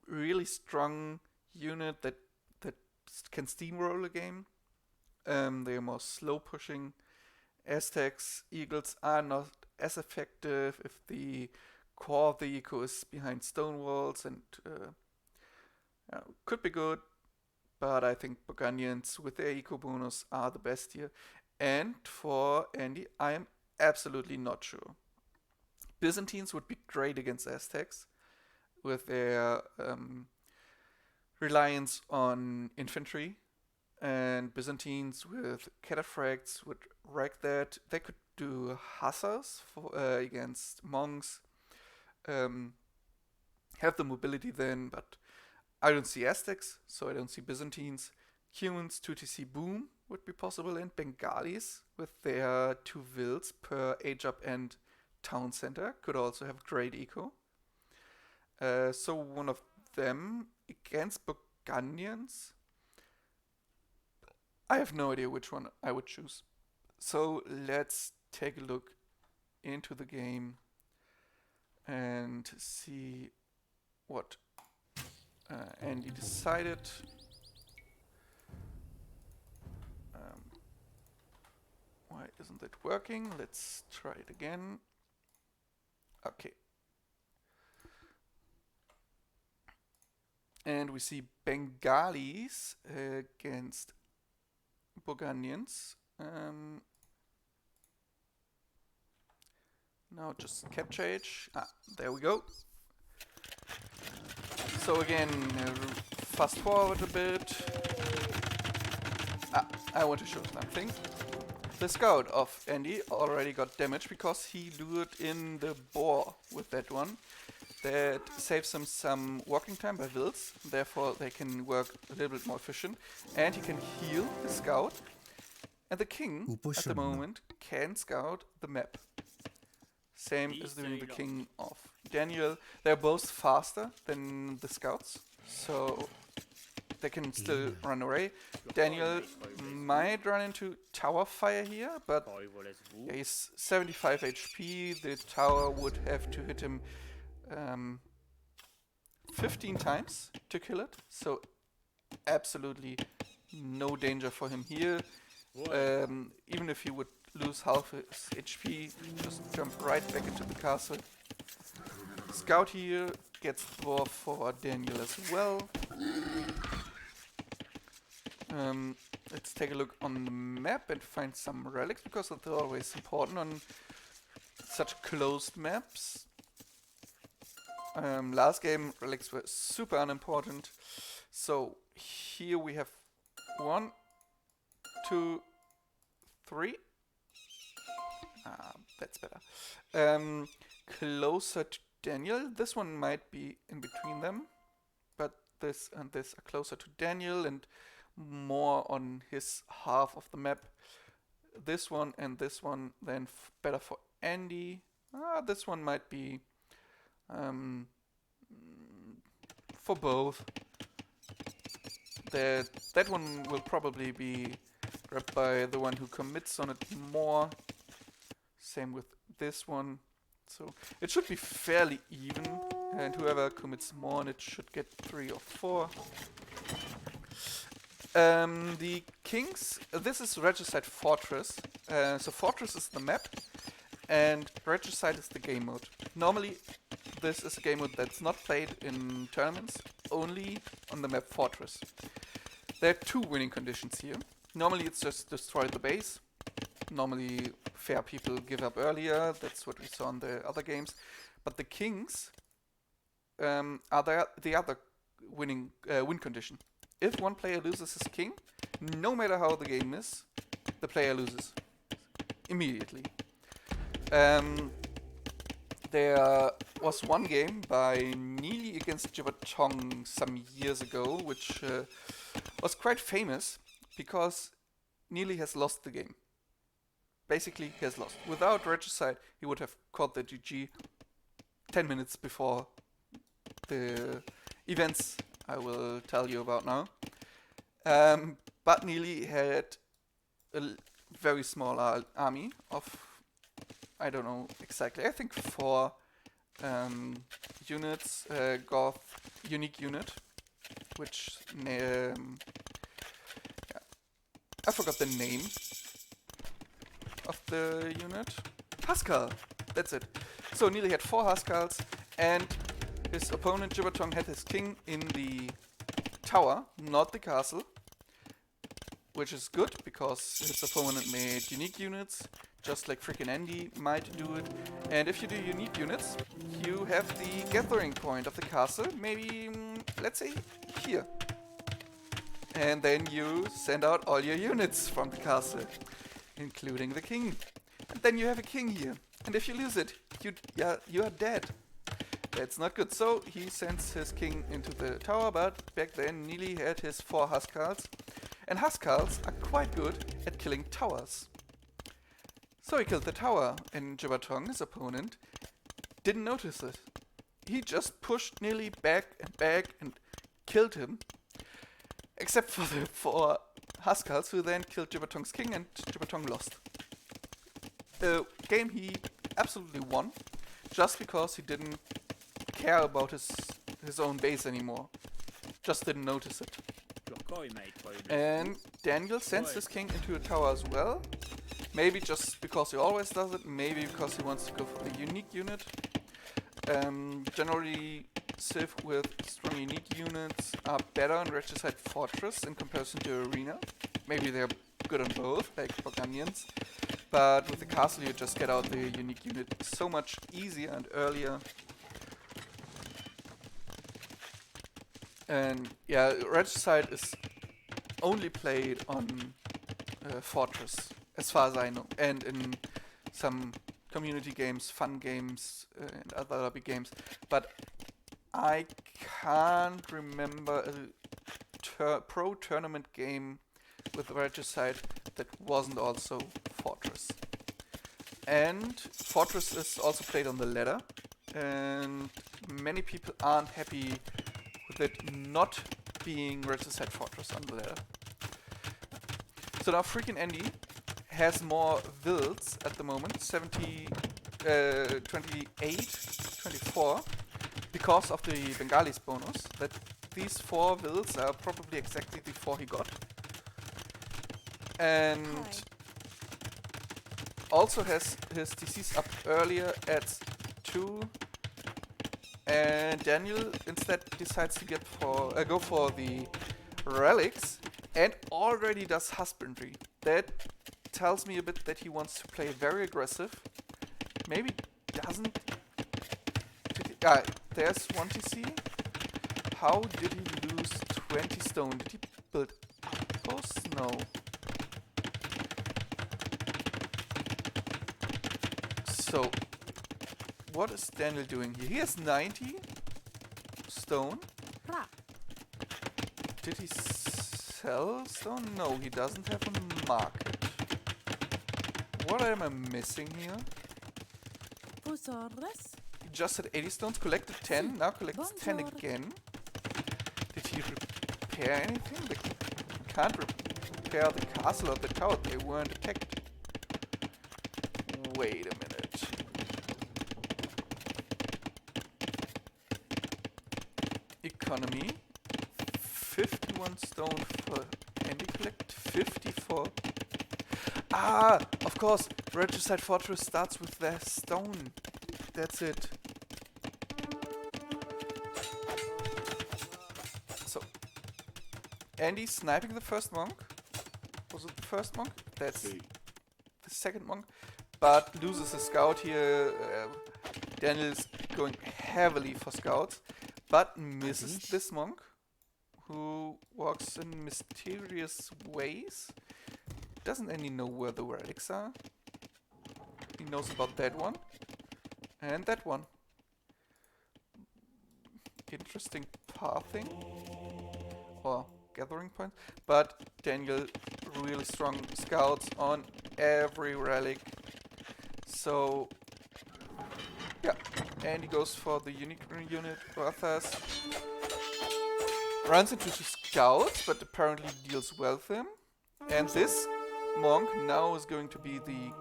really strong unit that can steamroll a game. They are more slow pushing. Aztecs, Eagles are not as effective if the core of the eco is behind stone walls, and could be good, but I think Burgundians with their eco bonus are the best here. And for Andy, I am absolutely not sure. Byzantines would be great against Aztecs with their reliance on infantry, and Byzantines with cataphracts would wreck that. They could do hussars against monks, have the mobility then, but I don't see Aztecs, so I don't see Byzantines. Humans 2TC boom would be possible, and Bengalis with their 2 wills per age up and town center could also have great eco. So one of them against Burgundians, I have no idea which one I would choose. So let's take a look into the game and see what Andy decided. Why isn't it working? Let's try it again. Okay. And we see Bengalis against Burgundians. Now just capture age. There we go. So again, fast forward a bit. I want to show something. The scout of Andy already got damaged because he lured in the boar with that one. That saves him some walking time by wills, therefore they can work a little bit more efficient. And he can heal the scout. And the king, at the moment, can scout the map. Same as doing the king of Daniel. They're both faster than the scouts, so they can still run away. Daniel might run into tower fire here, but yeah, he's 75 HP. The tower would have to hit him 15 times to kill it, so absolutely no danger for him here. Even if he would lose half his HP, just jump right back into the castle. Scout here gets dwarf for Daniel as well. Let's take a look on the map and find some relics, because that's always important on such closed maps. Last game, relics were super unimportant. So here we have 1, 2, 3. That's better. Closer to Daniel. This one might be in between them, but this and this are closer to Daniel and more on his half of the map. This one and this one then better for Andy. This one might be for both. That one will probably be grabbed by the one who commits on it more. Same with this one. So it should be fairly even, and whoever commits more on it should get 3 or 4. The kings, this is Regicide Fortress. So Fortress is the map, and Regicide is the game mode. Normally, this is a game mode that's not played in tournaments, only on the map Fortress. There are 2 winning conditions here. Normally it's just destroy the base. Normally fair people give up earlier, that's what we saw in the other games. But the kings are the other win condition. If one player loses his king, no matter how the game is, the player loses immediately. There was one game by Neely against Jivatong some years ago, which was quite famous because Neely has lost the game. Basically, he has lost. Without Regicide, he would have caught the GG 10 minutes before the events I will tell you about now. But Neely had a very small army of, I don't know exactly, I think 4 units, Goth unique unit, which, yeah, I forgot the name of the unit. Haskell, that's it. So Neely had 4 Haskells, and his opponent Jivatong had his king in the tower, not the castle. which is good because his opponent made unique units, just like FreakinAndy might do it. And if you do unique units, you have the gathering point of the castle, maybe, let's say, here. And then you send out all your units from the castle, including the king. And then you have a king here. And if you lose it, you are dead. That's not good. So he sends his king into the tower, but back then Neely had his 4 Huskarls. And Huskarls are quite good at killing towers. So he killed the tower, and Jibatong, his opponent, didn't notice it. He just pushed Neely back and killed him. Except for the 4 Huskarls, who then killed Jibatong's king, and Jibatong lost. The game he absolutely won, just because he didn't care about his own base anymore. Just didn't notice it. And Daniel sends his king into a tower as well. Maybe just because he always does it, maybe because he wants to go for the unique unit. Generally, Civ with strong unique units are better on Regicide Fortress in comparison to Arena. Maybe they're good on both, like Burgundians. But with the castle you just get out the unique unit so much easier and earlier. And yeah, Regicide is only played on Fortress, as far as I know. And in some community games, fun games, and other lobby games. But I can't remember a pro tournament game with Regicide that wasn't also Fortress. And Fortress is also played on the ladder, and many people aren't happy with it not being Regicide Fortress on the ladder. So now FreakinAndy has more wills at the moment, 28, 24, because of the Bengalis bonus, that these 4 wills are probably exactly the 4 he got. And also has his DCs up earlier at 2. And Daniel instead decides to go for the relics and already does husbandry. That tells me a bit that he wants to play very aggressive. Maybe doesn't. There's 1 TC. How did he lose 20 stone? Did he build outposts? No. So, what is Daniel doing here? He has 90 stone. Did he sell stone? No, he doesn't have a market. What am I missing here? He just had 80 stones, collected 10, now collects 10 again. Did he repair anything? They can't repair the castle or the tower, they weren't attacked. Wait a minute. Economy. 51 stone for Andy collect, 54. Ah, of course, Regicide Fortress starts with their stone. That's it. So, Andy's sniping the first monk. Was it the first monk? That's the second monk. But loses a scout here. Daniel's going heavily for scouts, but misses this monk, who walks in mysterious ways. Doesn't Andy know where the relics are? He knows about that one. And that one. Interesting pathing. Or gathering point. But Daniel really strong scouts on every relic. So yeah. And he goes for the unique unit Rathas. Runs into two scouts, but apparently deals well with him. And this monk now is going to be the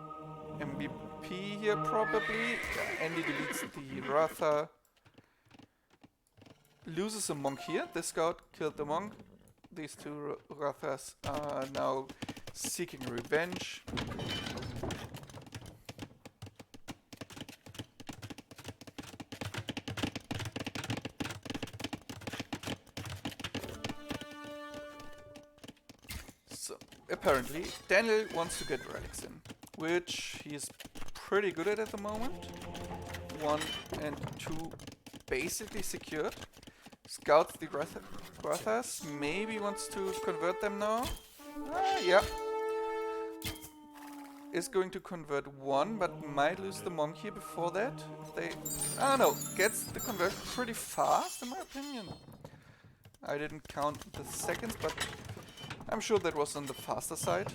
MVP here probably. Andy deletes the Ratha. Loses a monk here. This scout killed the monk. These two Rathas are now seeking revenge. So, apparently, Daniel wants to get relics in, which he's pretty good at the moment. 1 and 2 basically secured. Scouts the Grathas, maybe wants to convert them now. Yeah. Is going to convert 1, but might lose the monk here before that. They, I don't know, gets the conversion pretty fast in my opinion. I didn't count the seconds, but I'm sure that was on the faster side.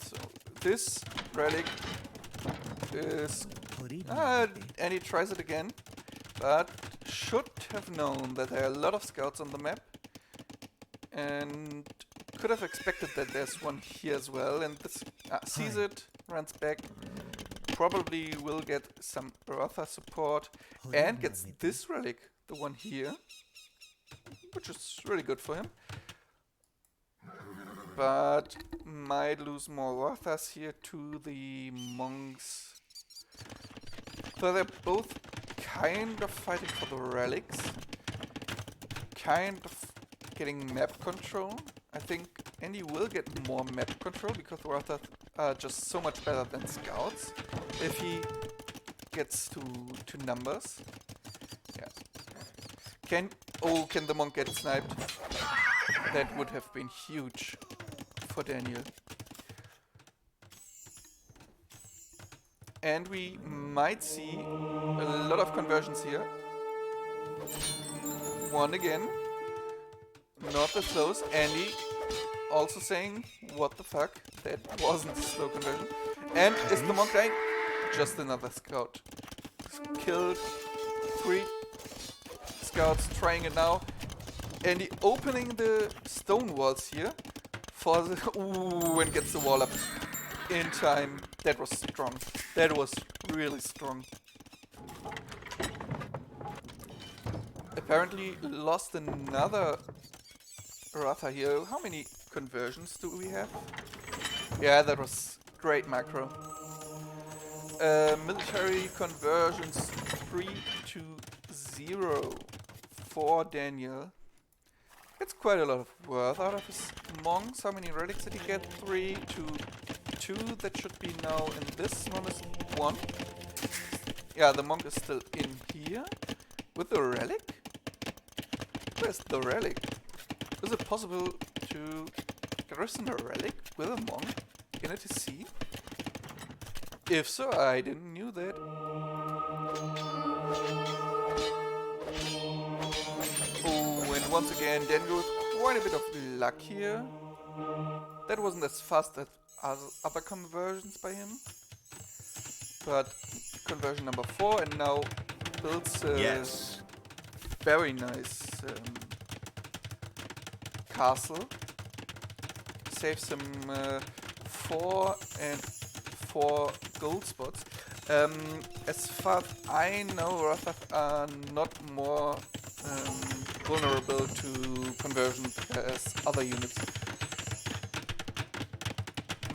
So this relic is... and he tries it again, but should have known that there are a lot of scouts on the map. And could have expected that there's one here as well, and this sees it, runs back, probably will get some Eartha support, and gets this relic, the one here, which is really good for him. But might lose more Earthas here to the monks. So they're both kind of fighting for the relics, kind of getting map control. I think Andy will get more map control because Earthas are just so much better than scouts if he gets to numbers. Yeah. Can the monk get sniped? That would have been huge for Daniel. And we might see a lot of conversions here. 1 again. Not the close. Andy also saying, what the fuck? That wasn't a slow conversion. And is the monk dying? Just another scout. Killed 3 scouts, trying it now. Andy opening the stone walls here for the... Ooh, and gets the wall up in time. That was strong. That was really strong. Apparently lost another Ratha here. How many conversions do we have? Yeah, that was great macro. Military conversions 3 to 0 for Daniel. It's quite a lot of worth out of his monks. How many relics did he get? 3 to 2. That should be now in this one is 1. Yeah, the monk is still in here. With the relic? Where's the relic? Is it possible to garrison a relic with a monk in a TC? If so, I didn't knew that. Oh, and once again, Daniel with quite a bit of luck here. That wasn't as fast as other conversions by him. But conversion number 4, and now builds a very nice castle. Saves him 4 and 4 gold spots. As far as I know, Rothaf are not more vulnerable to conversion as other units.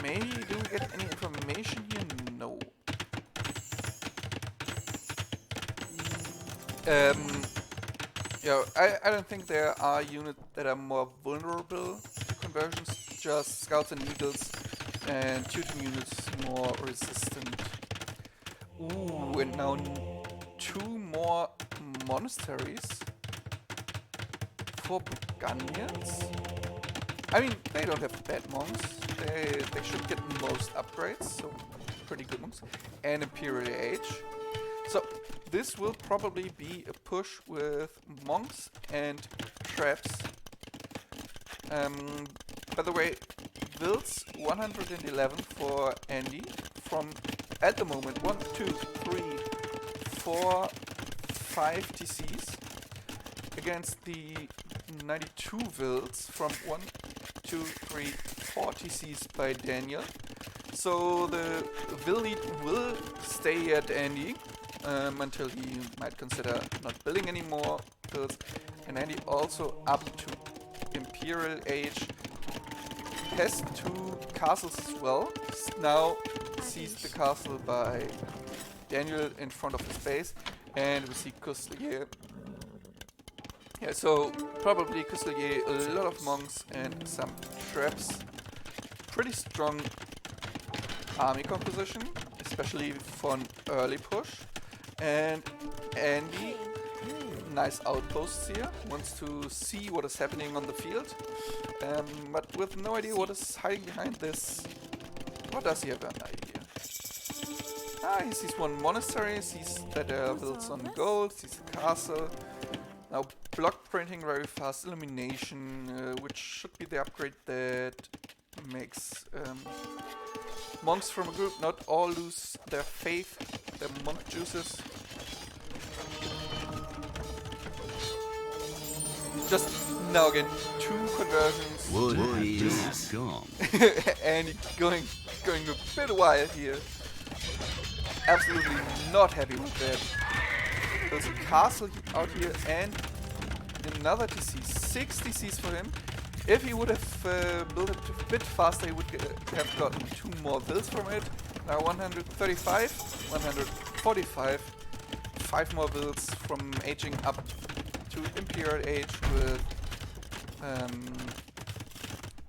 Maybe do we get any information here? No. Yeah, I don't think there are units that are more vulnerable to conversions, just scouts and eagles, and tutoring units more resistant. Ooh, and now 2 more monasteries for Burgundians. I mean, they don't have bad monks. They should get most upgrades, so pretty good monks. And Imperial Age. So this will probably be a push with monks and traps. By the way, builds 111 for Andy from at the moment 1, 2, 3, 4, 5 TCs against the 92 builds from 1, 2, 3, 4 TCs by Daniel. So the will lead will stay at Andy until he might consider not building any more builds. And Andy also up to Imperial Age. Has 2 castles as well. Now sees the castle by Daniel in front of his base. And we see Kuslier. Yeah, so probably Kuslier, a lot of monks and some traps. Pretty strong army composition, especially for an early push. And Andy, nice outposts here, wants to see what is happening on the field, but with no idea what is hiding behind this. What does he have an idea? He sees one monastery, sees that there are builds on gold, sees a castle. Now block printing, very fast illumination, which should be the upgrade that makes monks from a group not all lose their faith, their monk juices. Just now again, 2 conversions. Wood is gone. And going a bit wild here. Absolutely not happy with that. There's a castle out here and another TC. 6 DCs for him. If he would have built it a bit faster, he would have gotten 2 more builds from it. Now 135, 145, 5 more builds from aging up to Imperial Age with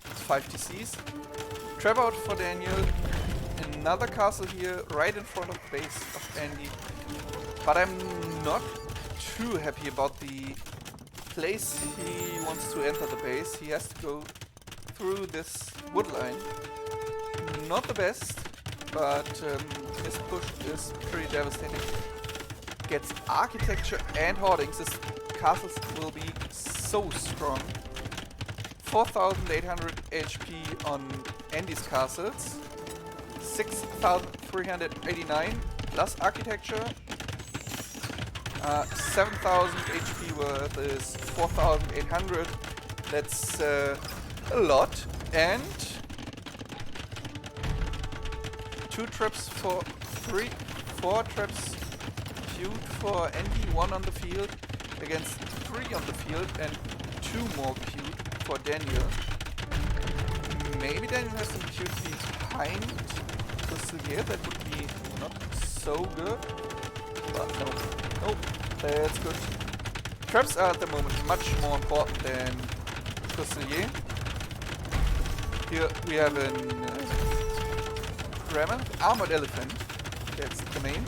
5 TCs. Trap out for Daniel. Another castle here, right in front of the base of Andy. But I'm not too happy about the place he wants to enter the base. He has to go through this wood line. Not the best, but his push is pretty devastating. Gets architecture and hoardings. His castles will be so strong. 4,800 HP on Andy's castles. 6,389 plus architecture. 7,000 HP worth is 4,800. That's a lot. And 2 traps for 3, 4 traps queued for Andy, 1 on the field against 3 on the field, and 2 more queued for Daniel. Maybe Daniel has some queued behind Kuslier, that would be not so good. But no. Nope, that's good. Traps are at the moment much more important than Kuslier. Here we have an armored elephant, that's the main.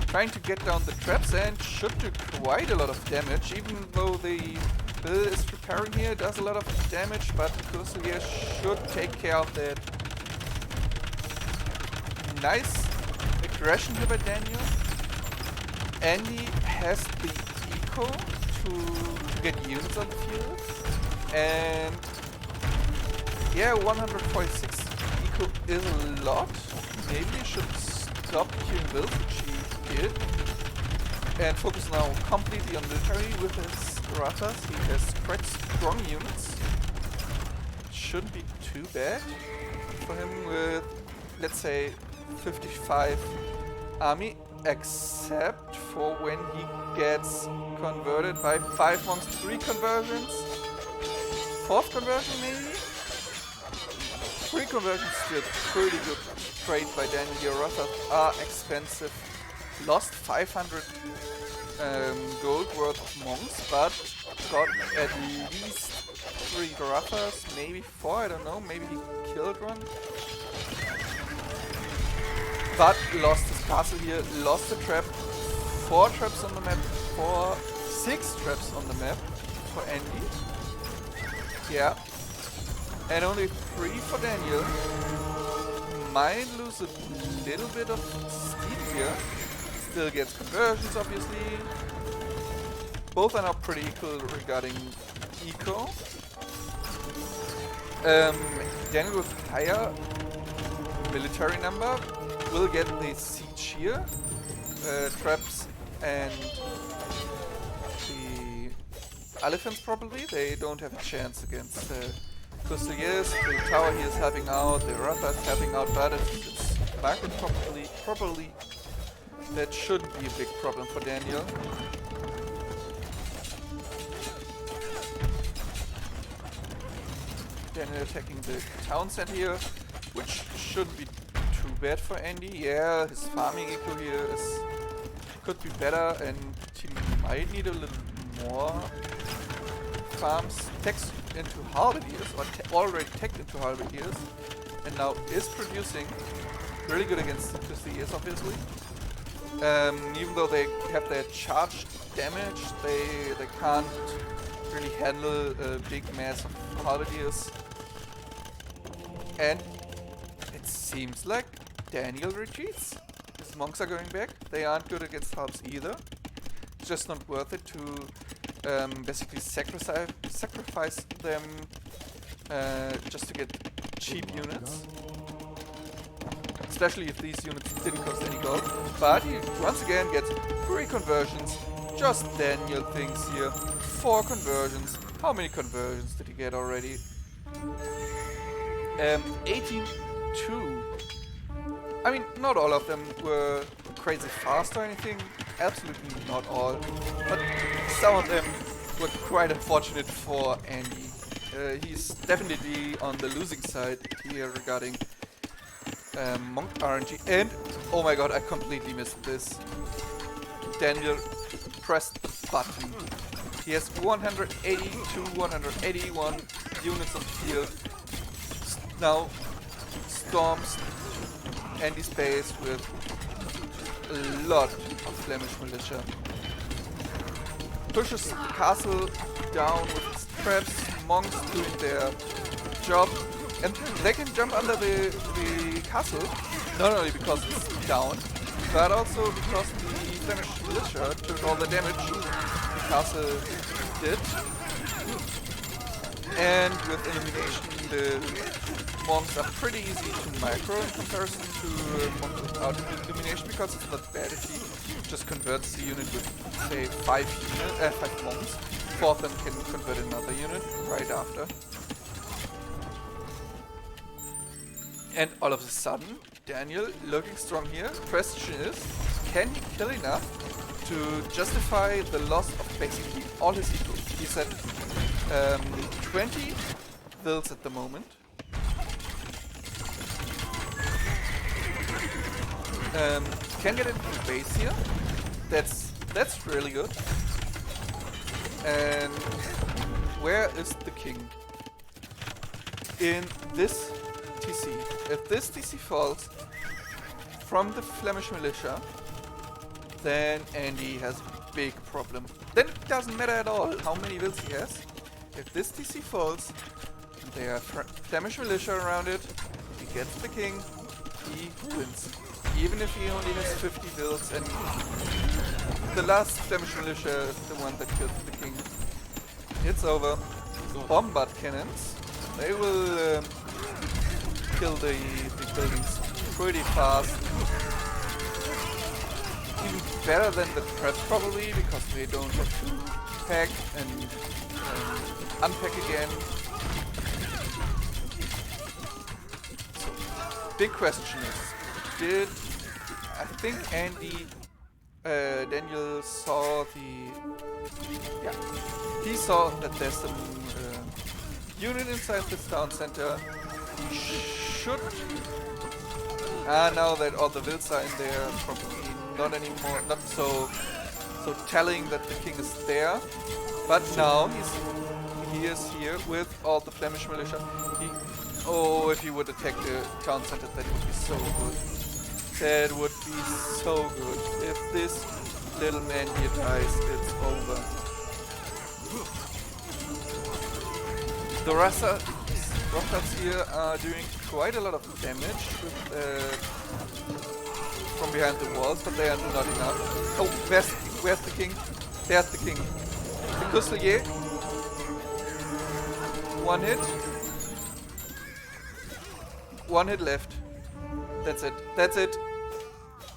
Trying to get down the traps and should do quite a lot of damage, even though the bill is repairing here, does a lot of damage, but Kuslier should take care of that. Nice aggression here by Daniel. Andy has the eco to get units on the field, and yeah, 146 eco is a lot. Maybe he should stop queuing builds, which he did, and focus now completely on military with his Rathas. He has quite strong units. Shouldn't be too bad for him with, let's say, 55 army. Except for when he gets converted by 5 monks, 3 conversions, 4th conversion maybe? 3 conversions still pretty good trade by Daniel. The Arathas are expensive. Lost 500 gold worth of monks, but got at least 3 Arathas, maybe 4, I don't know, maybe he killed one. But lost his castle here, lost the trap, 4 traps on the map, 6 traps on the map for Andy. Yeah. And only 3 for Daniel. Might lose a little bit of speed here. Still gets conversions, obviously. Both are now pretty equal regarding eco. Daniel with higher military number will get the siege here, traps and the elephants probably. They don't have a chance against Kuslier. The tower here is helping out, the Ratha is helping out, but it's marked properly. That shouldn't be a big problem for Daniel. Daniel attacking the town center here, which shouldn't be too bad for Andy. Yeah, his farming eco here is could be better, and he might need a little more farms techs into halberdiers, or already teched into halberdiers, and now is producing really good against the Fusiliers, obviously. Even though they have their charge damage, they can't really handle a big mass of halberdiers. And it seems like Daniel retreats. His monks are going back. They aren't good against halbs either. It's just not worth it to basically sacrifice them just to get cheap units. Especially if these units didn't cost any gold. But he once again gets 3 conversions. Just Daniel thinks here. 4 conversions. How many conversions did he get already? 82. I mean, not all of them were crazy fast or anything. Absolutely not all. But some of them were quite unfortunate for Andy. He's definitely on the losing side here regarding Monk RNG. And, oh my god, I completely missed this. Daniel pressed the button. He has 180 to 181 units on the field. Now storms Andy's base with a lot of Flemish militia. Pushes the castle down with his traps, monks doing their job, and they can jump under the castle, not only because it's down, but also because the Flemish militia took all the damage the castle did. And with elimination, the monks are pretty easy to micro in comparison to monks without illumination, because it's not bad if he just converts the unit with, say, 5 monks. 4 of them can convert another unit right after. And all of a sudden, Daniel looking strong here. Question is, can he kill enough to justify the loss of basically all his equals? He's at 20 vills at the moment. Can get into the base here. That's really good. And where is the king? In this TC. If this TC falls from the Flemish militia, then Andy has a big problem. Then it doesn't matter at all how many vills he has. If this TC falls, and there are Flemish militia around it, he gets the king, he wins. Even if he only has 50 vills, and the last Flemish militia is the one that kills the king. It's over. Bombard cannons. They will kill the buildings pretty fast. Even better than the traps probably, because they don't have to pack and unpack again. So, big question is, I think Daniel saw he saw that there's some unit inside this town center. He should, now that all the vills are in there, probably not anymore, not so telling that the king is there. But now he is here with all the Flemish militia. If he would attack the town center, that would be so good. That would be so good. If this little man here dies, it's over. The Roths here are doing quite a lot of damage from behind the walls, but they are not enough. Oh, where's the king? There's the king. The Custelier. One hit. One hit left. That's it. That's it.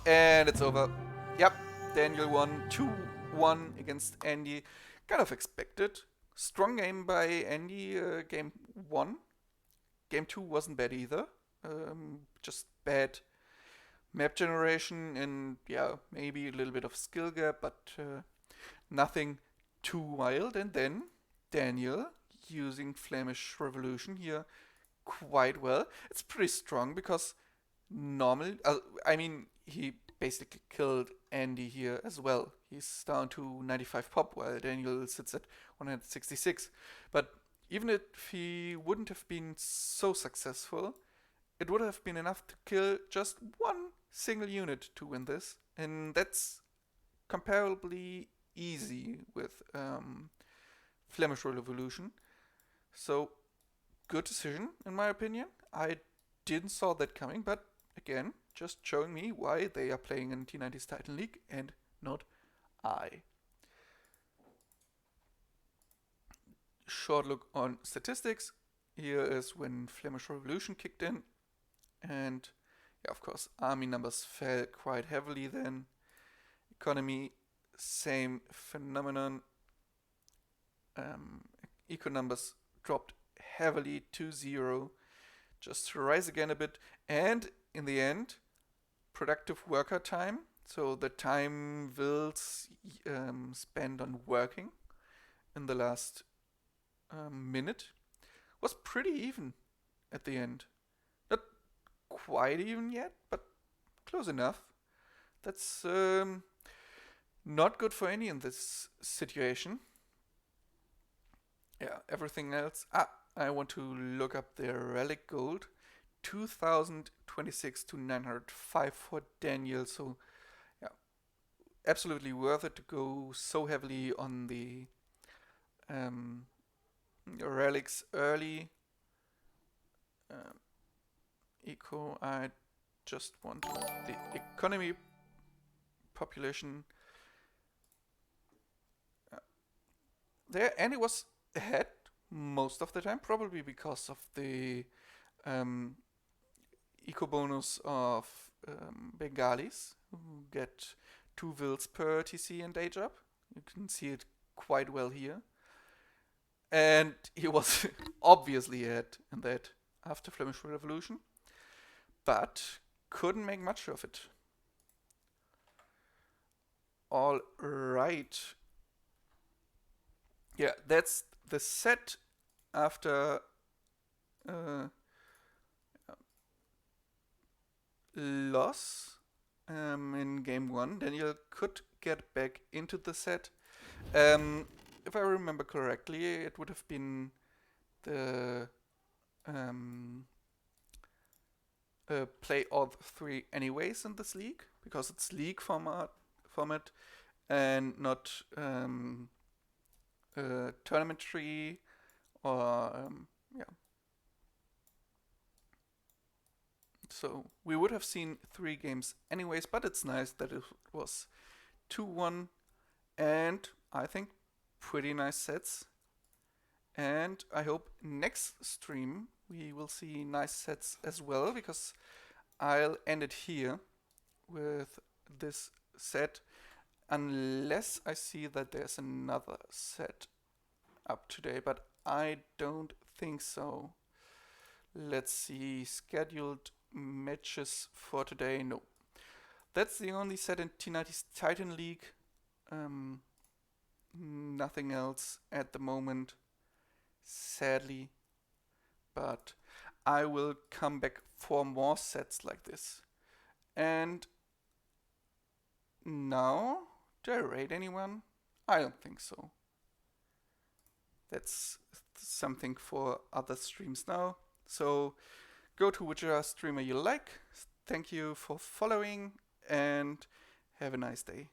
And it's over. Yep. Daniel won 2-1 against Andy. Kind of expected. Strong game by Andy. Game 1. Game 2 wasn't bad either. Just bad map generation and maybe a little bit of skill gap, but nothing too wild. And then Daniel using Flemish Revolution here quite well. It's pretty strong because normally, he basically killed Andy here as well. He's down to 95 pop while Daniel sits at 166. But even if he wouldn't have been so successful, it would have been enough to kill just one single unit to win this. And that's comparably easy with Flemish Revolution. So, good decision in my opinion. I didn't saw that coming, but again, just showing me why they are playing in T90s Titan League and not I. Short look on statistics. Here is when Flemish Revolution kicked in, and yeah, of course, army numbers fell quite heavily then. Economy, same phenomenon. Eco numbers dropped heavily to 0, just to rise again a bit, and in the end, productive worker time, so the time Wills spend on working in the last minute, was pretty even at the end. Not quite even yet, but close enough. That's not good for any in this situation. Yeah, everything else. I want to look up their relic gold. 2026 to 905 for Daniel. So, yeah, absolutely worth it to go so heavily on the relics early. Eco, I just want the economy population. There, and it was ahead most of the time, probably because of the eco bonus of Bengalis, who get 2 wills per TC and day job. You can see it quite well here. And he was obviously ahead in that after Flemish Revolution, but couldn't make much of it. All right. Yeah, that's the set after loss in game 1. Daniel could get back into the set. If I remember correctly, it would have been the play all 3 anyways in this league, because it's league format and not tournament tree or yeah. So we would have seen 3 games anyways, but it's nice that it was 2-1, and I think pretty nice sets. And I hope next stream we will see nice sets as well, because I'll end it here with this set, unless I see that there's another set up today, but I don't think so. Let's see, scheduled matches for today, no. That's the only set in T90s Titan League. Nothing else at the moment, sadly, but I will come back for more sets like this. And now, do I rate anyone? I don't think so. That's something for other streams now. So go to whichever streamer you like. Thank you for following and have a nice day.